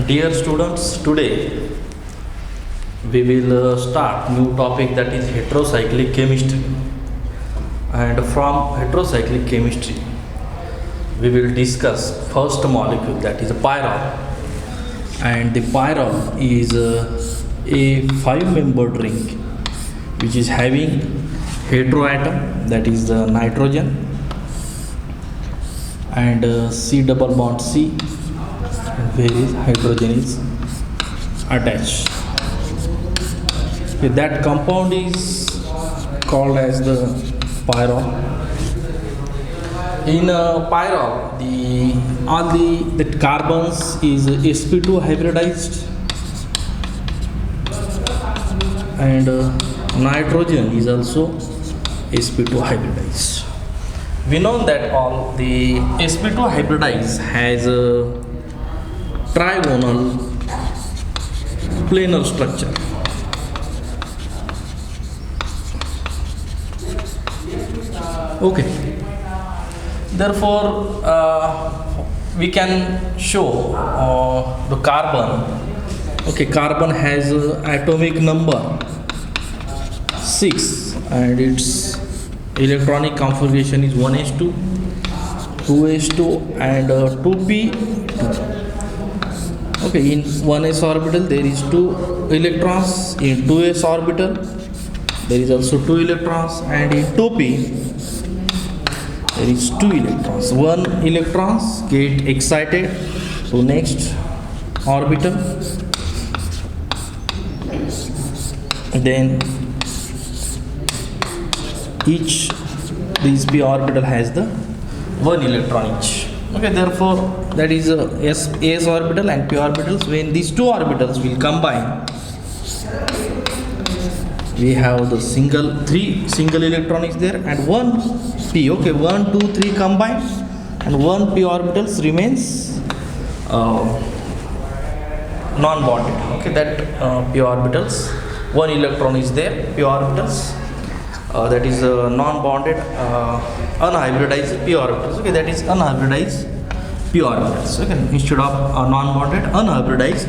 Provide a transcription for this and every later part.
Dear students, today we will start new topic, that is heterocyclic chemistry. And from heterocyclic chemistry we will discuss first molecule, that is pyrrole. And the pyrrole is a five-membered ring which is having heteroatom, that is the nitrogen, and C double bond C, where is hydrogen is attached. Okay, that compound is called as the pyrrole. In pyrrole, the carbons is sp2 hybridized, and nitrogen is also sp2 hybridized. We know that all the sp2 hybridized has a trigonal planar structure. Okay, therefore we can show the carbon. Okay, carbon has atomic number 6 and its electronic configuration is 1s2, 2s2 and 2p2. Okay, in 1s orbital there is 2 electrons, in 2s orbital there is also 2 electrons, and in 2p there is 2 electrons. 1 electrons get excited to next orbital, then each these p orbital has the 1 electron each. Okay, therefore that is s orbital and p orbitals. When these two orbitals will combine, we have the three single electron is there and 1 p. Okay, 1 2 3 combine and 1 p orbitals remains non-bonded. Okay, that p orbitals, 1 electron is there, p orbitals, that is non-bonded unhybridized p orbitals. Okay, that is unhybridized p orbitals. Okay, instead of non-bonded unhybridized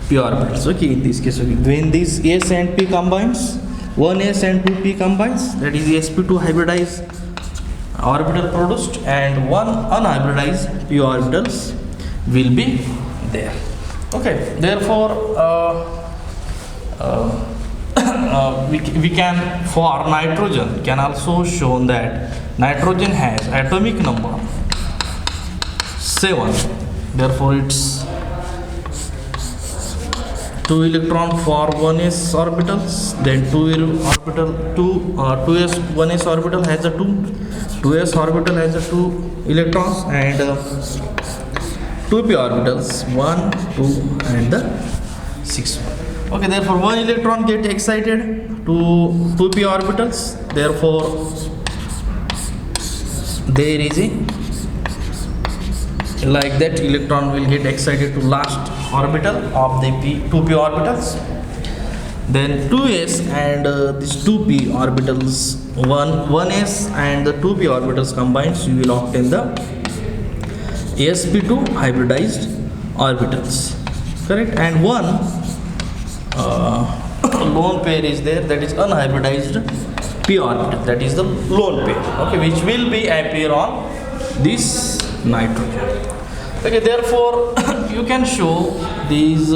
p orbitals. Okay, in this case, okay, when this s and p combines, 1s and 2p combines, that is sp2 hybridized orbital produced, and 1 unhybridized p orbitals will be there. Okay, therefore we can, for nitrogen, can also show that nitrogen has atomic number 7, therefore it's 2 electron for 1s orbitals, then 1s orbital has a 2s orbital has a 2 electrons, and 2p orbitals 1 2 and the 6. Okay, therefore 1 electron get excited to 2p orbitals, therefore there is a, like that, electron will get excited to last orbital of the 2p orbitals, then 2s and this 2p orbitals, 1s and the 2p orbitals combines, you will obtain the sp2 hybridized orbitals, correct, and one lone pair is there, that is unhybridized p orbital, that is the lone pair, okay, which will be appear on this nitrogen. Okay, therefore you can show these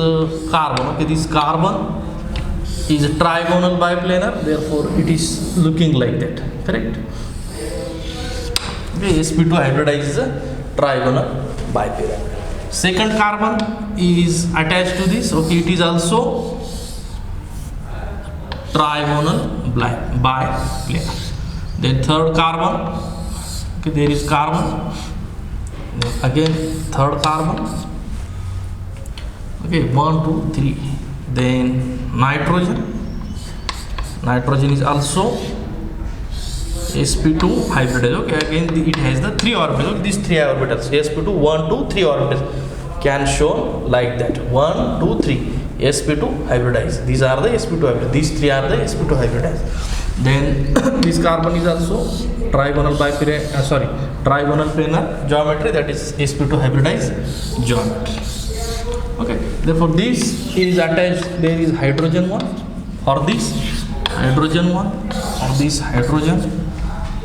carbon. Okay, this carbon is a trigonal biplanar, therefore it is looking like that, correct. Okay, sp2 hybridized is a trigonal biplanar. Second carbon is attached to this. Okay, it is also trigonal biplanar. Then third carbon, okay, there is carbon, again third carbon, okay, 1 2 3, then nitrogen is also sp2 hybridized. Okay, again it has the 3 orbitals, these 3 orbitals, sp2 1 2 3 orbitals can show like that, 1 2 3 sp2 hybridized. These are the sp2 hybridized, these 3 are the sp2 hybridized. Then this carbon is also trigonal trigonal planar geometry, that is sp2 hybridized geometry. Okay, Therefore this is attached, there is hydrogen one, or this hydrogen one, or this hydrogen,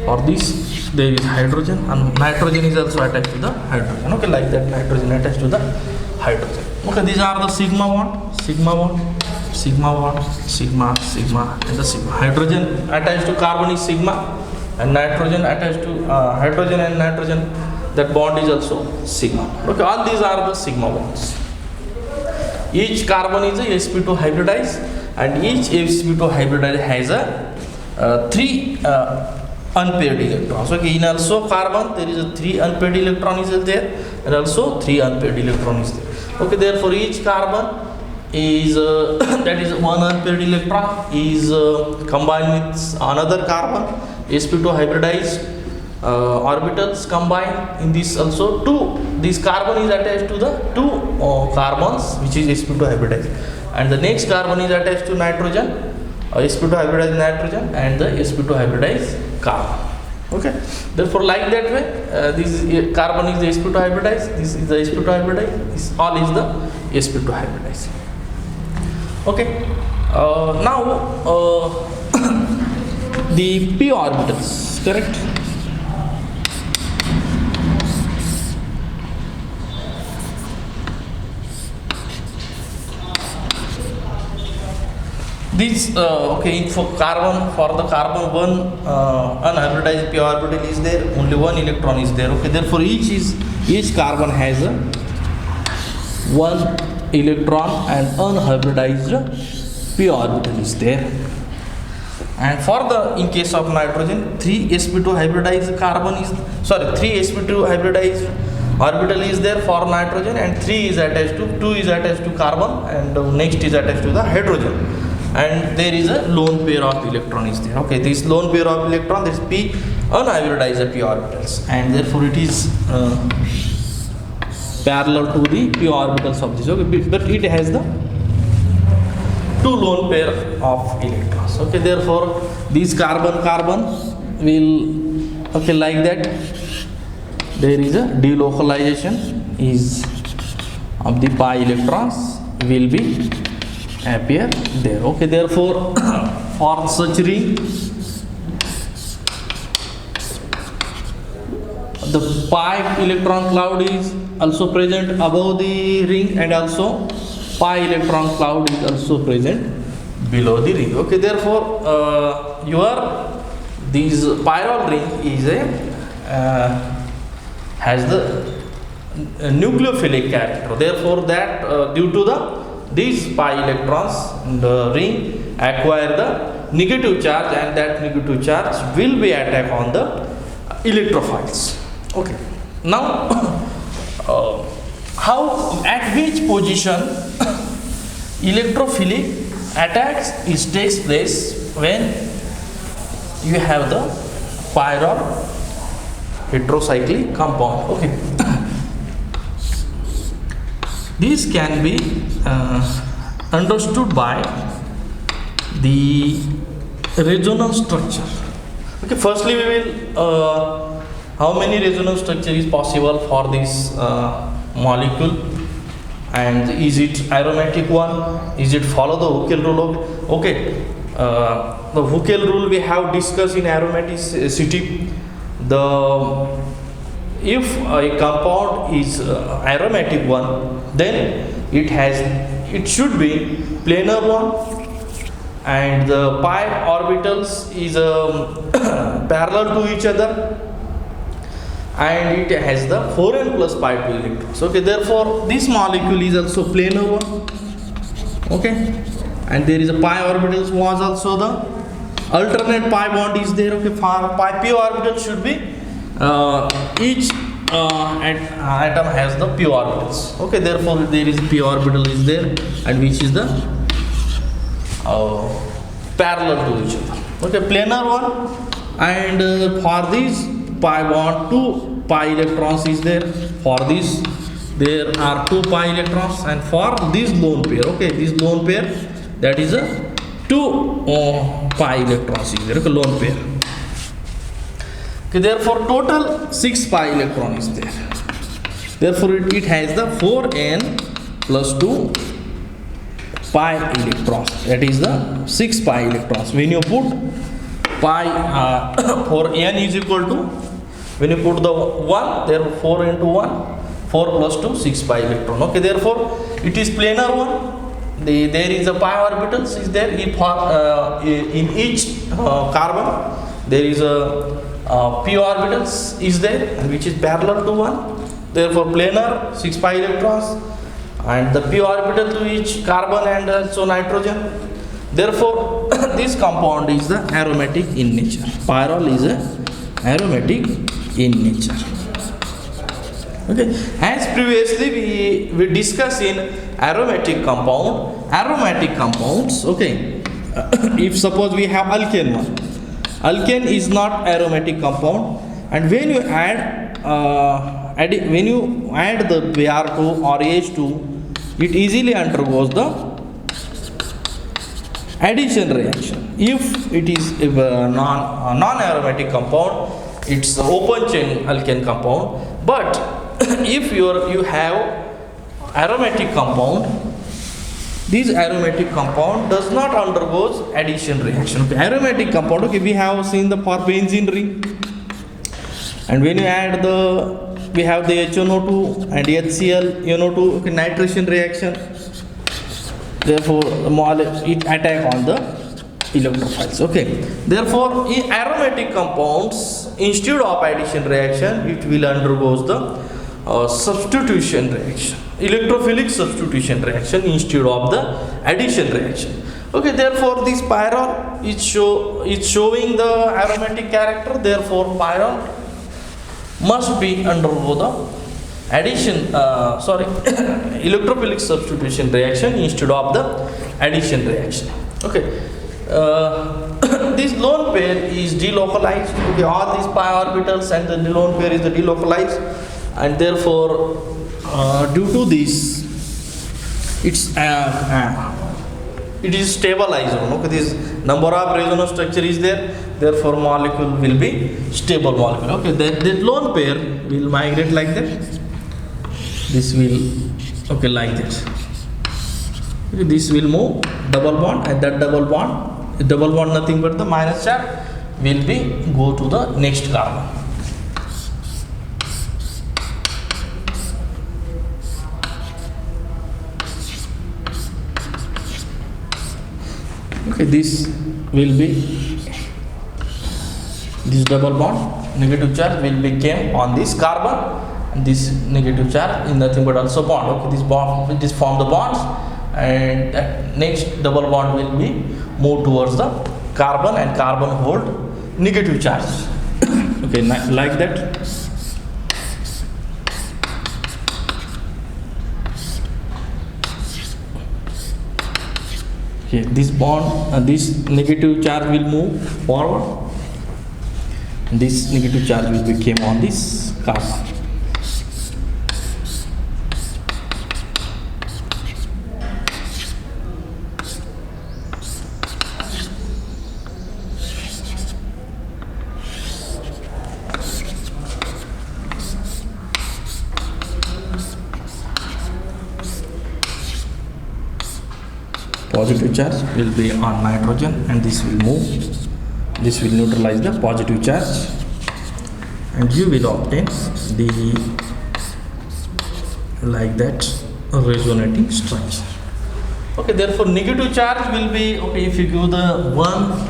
or this there is hydrogen, and nitrogen is also attached to the hydrogen. Okay, like that, nitrogen attached to the hydrogen. Okay, these are the sigma bond, sigma bond, sigma bond, sigma, sigma, and the sigma. Hydrogen attached to carbon is sigma, and nitrogen attached to hydrogen and nitrogen, that bond is also sigma. Okay, all these are the sigma bonds. Each carbon is a sp2 hybridized, and each sp2 hybridized has a 3 unpaired electrons. Okay, in also carbon there is a 3 unpaired electron is there, and also 3 unpaired electron is there. Okay, therefore each carbon is that is one unpaired electron is combined with another carbon, sp2 hybridized orbitals combined in this also two. This carbon is attached to the 2 carbons which is sp2 hybridized, and the next carbon is attached to nitrogen, sp2 hybridized nitrogen, and the sp2 hybridized carbon. Okay, therefore like that way this carbon is the sp2 hybridized, this is the sp2 hybridized, this all is the sp2 hybridized. Okay, now the p orbitals, correct? This okay, for the carbon one unhybridized p orbital is there, only one electron is there. Okay, therefore each carbon has a 1 electron and unhybridized p orbital is there. And for the in case of nitrogen, 3 sp2 hybridized carbon is 3 sp2 hybridized orbital is there for nitrogen, and 2 is attached to carbon, and next is attached to the hydrogen, and there is a lone pair of electron is there. Okay, this lone pair of electron, this p unhybridized p orbitals, and therefore it is parallel to the p orbitals of this. Okay, but it has the 2 lone pair of electrons. Okay, therefore this carbon will, okay, like that, there is a delocalization is of the pi electrons will be appear there. Okay, therefore for such ring the pi electron cloud is also present above the ring, and also pi electron cloud is also present below the ring. Okay, therefore this Pyrrole ring is has the nucleophilic character. Therefore that due to these pi electrons, the ring acquire the negative charge, and that negative charge will be attack on the electrophiles. Okay, now how, at which position electrophilic attacks takes place when you have the Pyrrole heterocyclic compound. Okay, this can be understood by the resonance structure. Okay, firstly we will how many resonance structure is possible for this molecule, and is it aromatic one, is it follow the Huckel rule? Okay, the Huckel rule we have discussed in aromaticity. If a compound is aromatic one, then it should be planar one, and the pi orbitals is parallel to each other, and it has the 4n plus pi 2 electrons. Okay, therefore this molecule is also planar one. Okay, and there is a pi orbitals was also the alternate pi bond is there. Okay, for pi p orbital should be each atom has the p orbitals. Okay, therefore there is p orbital is there, and which is the parallel to each other. Okay, planar one, and for this pi bond 2 pi electrons is there. For this there are 2 pi electrons, and for this lone pair, okay, this lone pair, that is a 2 pi electrons is there. Okay, lone pair. Okay, therefore total 6 pi electron is there. Therefore it has the 4n plus 2 pi electrons. That is the 6 pi electrons. When you put pi for n is equal to, when you put the 1, therefore 4 into 1, 4 plus 2, 6 pi electron. Okay, therefore it is planar one. There is a pi orbitals is there in each carbon. There is a p orbitals is there, and which is parallel to 1. Therefore planar 6 pi electrons, and the p orbital to each carbon and also nitrogen. Therefore this compound is the aromatic in nature. Pyrrole is a aromatic in nature. Okay, as previously we discussed in aromatic compounds. Okay, if suppose we have alkane one, alkane is not aromatic compound, and when you add the Br2 or H2, it easily undergoes the addition reaction. If it is non-aromatic compound, it's open chain alkane compound. But if you have aromatic compound, this aromatic compound does not undergoes addition reaction. Okay, aromatic compound, okay, we have seen the for benzene ring, and when you add we have the HNO2 and HCl NO2, okay, nitration reaction. Therefore it attack on the electrophiles. Okay, therefore in aromatic compounds, instead of addition reaction, it will undergoes the substitution reaction, electrophilic substitution reaction instead of the addition reaction. Okay, therefore this pyrrole is showing the aromatic character. Therefore pyrrole must be undergo the addition electrophilic substitution reaction instead of the addition reaction. Okay, this lone pair is delocalized. Okay, all these pi orbitals and the lone pair is the delocalized, and therefore due to this it is stabilized. Okay, this number of resonance structure is there, therefore molecule will be stable molecule. Okay, that lone pair will migrate like that. This will, okay, like this. Okay, this will move double bond, and that double bond nothing but the minus charge will be go to the next carbon. Okay, this will be, this double bond negative charge will be came on this carbon, and this negative charge is nothing but also bond. Okay, this bond will just form the bonds, and that next double bond will be moved towards the carbon, and carbon hold negative charge. Okay, like that. Okay, this bond, this negative charge will move forward. This negative charge will be came on this carbon. Positive charge will be on nitrogen, and this will move, this will neutralize the positive charge, and you will obtain the like that resonating structure. Okay, therefore negative charge will be, okay, if you give the 1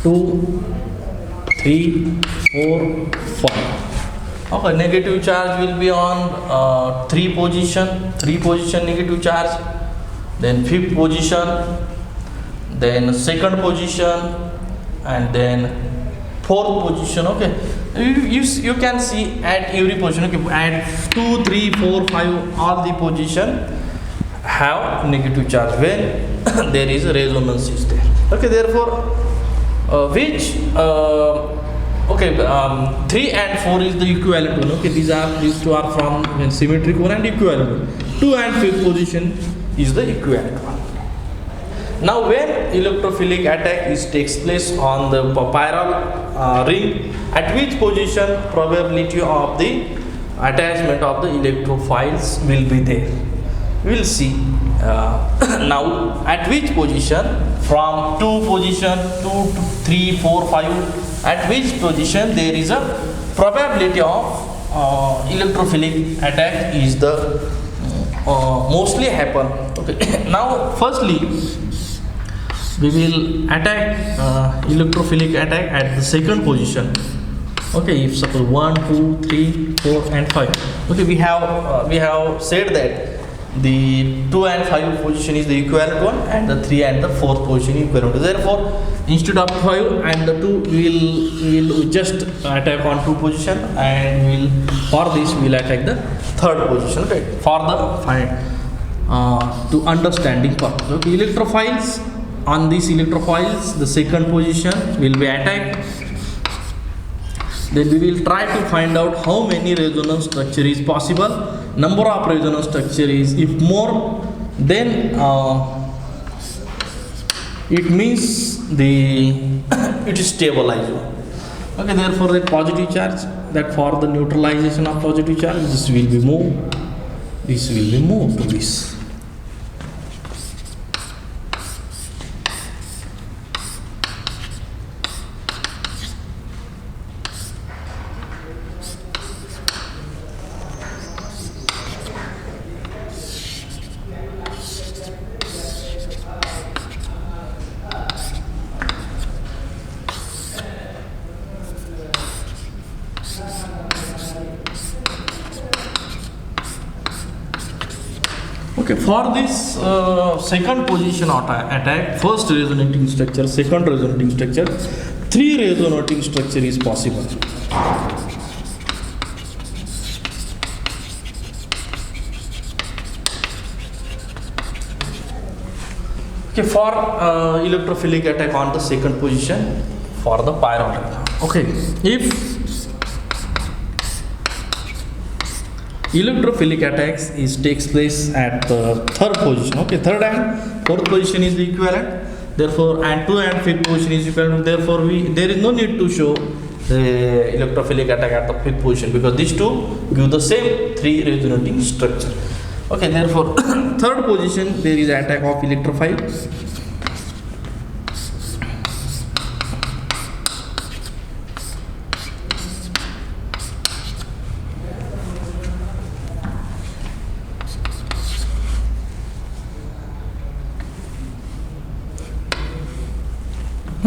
2 3 4 5, okay, negative charge will be on 3 position negative charge, then 5th position, then 2nd position, and then 4th position. Okay, you can see at every position. Okay, at 2 3 4 5 all the position have negative charge when there is a resonance is there. Okay, therefore which 3 and 4 is the equivalent one. Okay, these two are from symmetric one and equivalent one. 2 and 5th position is the equivalent one. Now when electrophilic attack takes place on the Pyrrole ring, at which position probability of the attachment of the electrophiles will be there? we will see now at which position, from 2 position 2 to 3 4 5, at which position there is a probability of electrophilic attack is the mostly happen. Okay. Now firstly we will attack electrophilic attack at the second position. Okay, if suppose 1 2 3 4 and 5. Okay, we have said that the 2 and 5 position is the equivalent one, and the 3 and the 4th position is equivalent. Therefore instead of 5 and the 2, we will just attack on 2 position, and for this we will attack the 3rd position. Okay, for the to understanding purpose. Okay, electrophiles, on these electrophiles the second position will be attacked. Then we will try to find out how many resonance structure is possible. Number of resonance structure is, if more, then it means it is stabilized. Okay, therefore the positive charge, that for the neutralization of positive charge, this will be moved. This will be moved to this. Okay, for this second position attack, first resonating structure, second resonating structure, 3 resonating structure is possible. Okay, for electrophilic attack on the second position for the Pyrrole. Okay, if electrophilic attacks takes place at the 3rd position. Okay, 3rd and 4th position is the equivalent. Therefore, and 2 and 5th position is equivalent. Therefore, there is no need to show the electrophilic attack at the 5th position, because these two give the same 3 resonating structure. Okay, therefore, 3rd position there is attack of electrophile.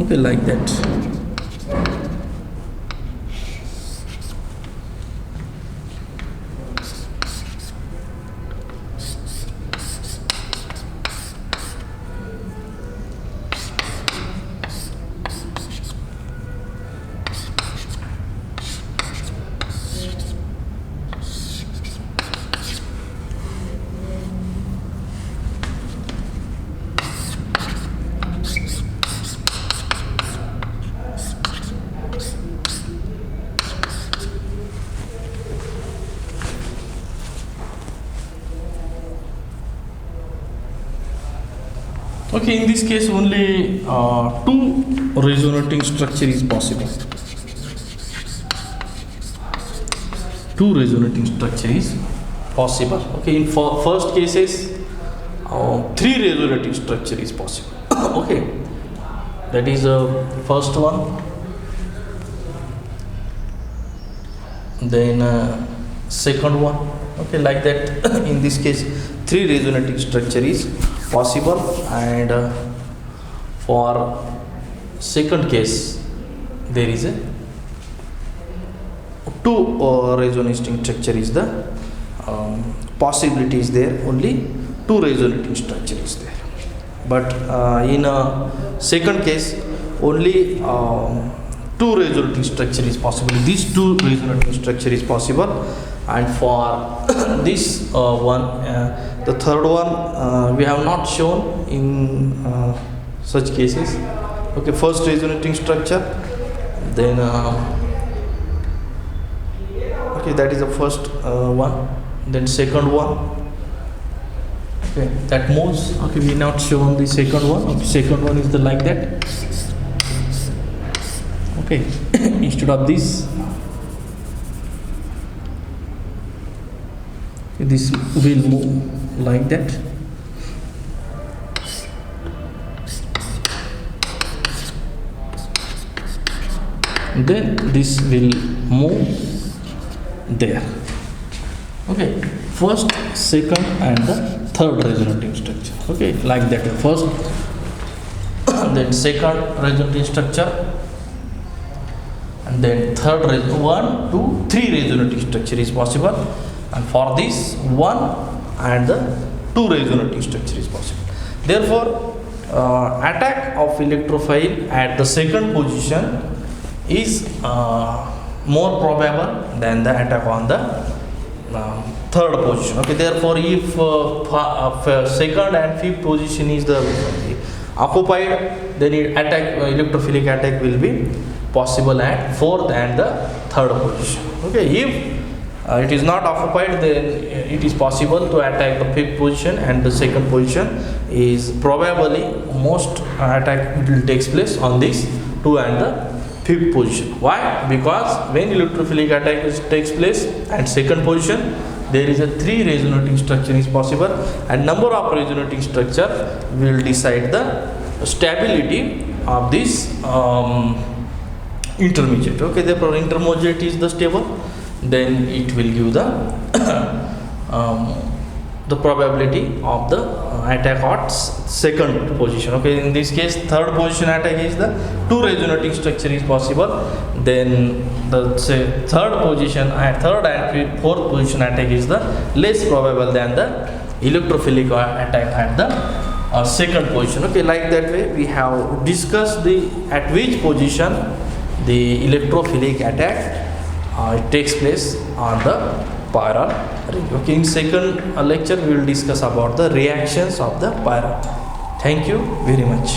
Okay, like that. Okay, in this case only 2 resonating structure is possible. 2 resonating structure is possible. Okay, in first cases 3 resonating structure is possible. Okay, that is first one, then second one. Okay, like that. In this case 3 resonating structure is possible, and for second case there is a 2 resonating structure is the possibility is there. Only 2 resonating structure is there, but in second case only 2 resonating structure is possible. These 2 resonating structure is possible, and for this one, the third one we have not shown in such cases. Okay, first resonating structure, then okay, that is the first one, then second one. Okay, that moves. Okay, we not shown the second one. Okay, second one is the like that. Okay, instead of this will move like that. Then this will move there. Okay, first, second, and the third resonating structure. Okay, like that. First, then second resonating structure, and then third, 1, 2, 3 resonating structure is possible, and for this 1 and the 2 resonating structure is possible. Therefore, attack of electrophile at the second position is more probable than the attack on the third position. Okay, therefore, if second and fifth position is the occupied, then electrophilic attack will be possible at fourth and the third position. Okay, if it is not occupied, then it is possible to attack the fifth position, and the second position is probably most attack will takes place on this 2 and the fifth position. Why? Because when electrophilic attack takes place at second position, there is a 3 resonating structure is possible, and number of resonating structure will decide the stability of this intermediate. Okay, therefore intermediate is the stable, then it will give the probability of the attack at second position. Okay, in this case third position attack is the 2 resonating structure is possible, then the third position and third and fourth position attack is the less probable than the electrophilic attack at the second position. Okay, like that way we have discussed the at which position the electrophilic attack it takes place on the Pyrrole ring. Okay, in second lecture we will discuss about the reactions of the Pyrrole. Thank you very much.